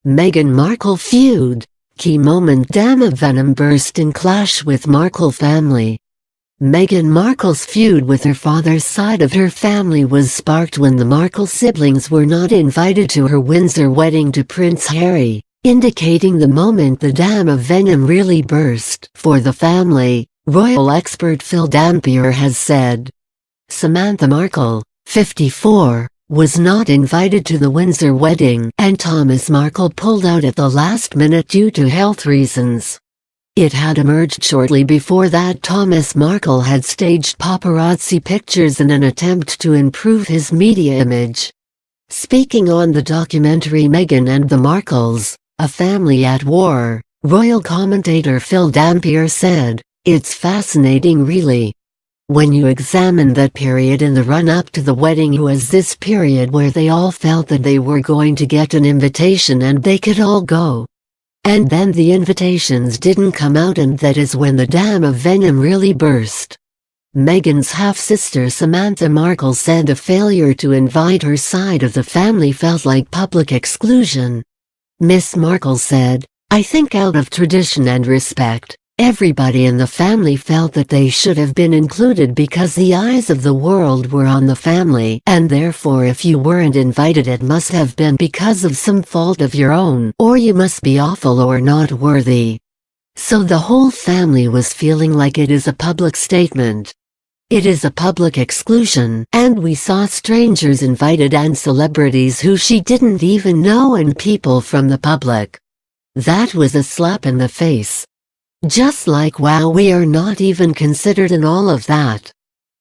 Meghan Markle feud. Key moment: Dama Venom burst in clash with Markle family. Meghan Markle's feud with her father's side of her family was sparked when the Markle siblings were not invited to her Windsor wedding to Prince Harry, indicating the moment the Dama Venom really burst for the family, royal expert Phil Dampier has said. Samantha Markle, 54, was not invited to the Windsor wedding, and Thomas Markle pulled out at the last minute due to health reasons. It had emerged shortly before that Thomas Markle had staged paparazzi pictures in an attempt to improve his media image. Speaking on the documentary Meghan and the Markles, A Family at War, royal commentator Phil Dampier said, "It's fascinating really. When you examine that period in the run-up to the wedding, was this period where they all felt that they were going to get an invitation and they could all go. And then the invitations didn't come out, and that is when the Dama Venom really burst." Meghan's half-sister Samantha Markle said the failure to invite her side of the family felt like public exclusion. Miss Markle said, "I think out of tradition and respect, everybody in the family felt that they should have been included because the eyes of the world were on the family, and therefore if you weren't invited it must have been because of some fault of your own, or you must be awful or not worthy." So the whole family was feeling like it is a public statement. It is a public exclusion, and we saw strangers invited and celebrities who she didn't even know and people from the public. That was a slap in the face. Just like, wow, we are not even considered in all of that.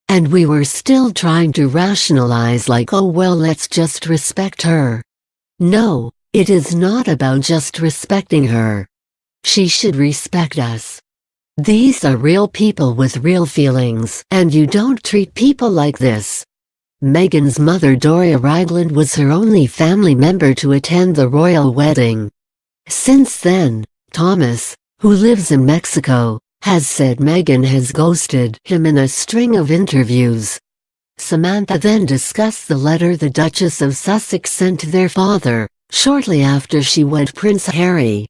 And we were still trying to rationalize like, oh well, let's just respect her. No, it is not about just respecting her. She should respect us. These are real people with real feelings, and you don't treat people like this. Meghan's mother Doria Ragland was her only family member to attend the royal wedding. Since then, Thomas, who lives in Mexico, has said Meghan has ghosted him in a string of interviews. Samantha then discussed the letter the Duchess of Sussex sent to their father, shortly after she wed Prince Harry.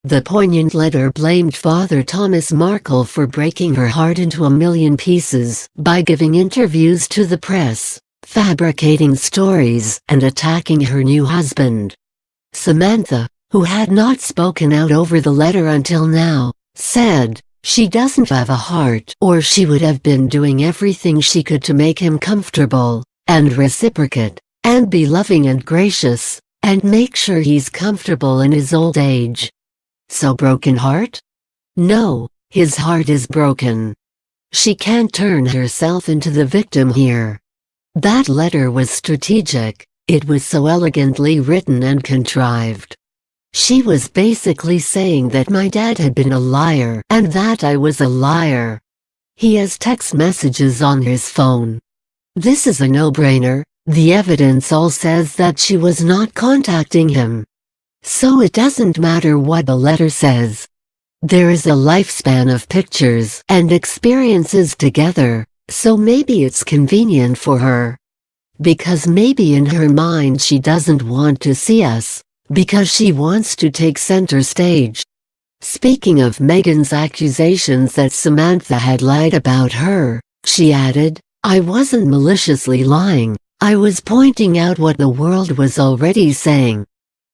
The poignant letter blamed Father Thomas Markle for breaking her heart into a million pieces by giving interviews to the press, fabricating stories, and attacking her new husband. Samantha, who had not spoken out over the letter until now, said, "She doesn't have a heart, or she would have been doing everything she could to make him comfortable, and reciprocate, and be loving and gracious, and make sure he's comfortable in his old age." So broken heart? No, his heart is broken. She can't turn herself into the victim here. That letter was strategic, it was so elegantly written and contrived. She was basically saying that my dad had been a liar and that I was a liar. He has text messages on his phone. This is a no-brainer. The evidence all says that she was not contacting him. So it doesn't matter what the letter says. There is a lifespan of pictures and experiences together, so maybe it's convenient for her. Because maybe in her mind she doesn't want to see us, because she wants to take center stage. Speaking of Meghan's accusations that Samantha had lied about her, she added, "I wasn't maliciously lying, I was pointing out what the world was already saying.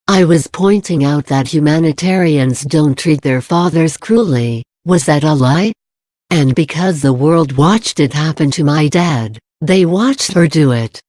I was pointing out that humanitarians don't treat their fathers cruelly. Was that a lie? And because the world watched it happen to my dad, they watched her do it.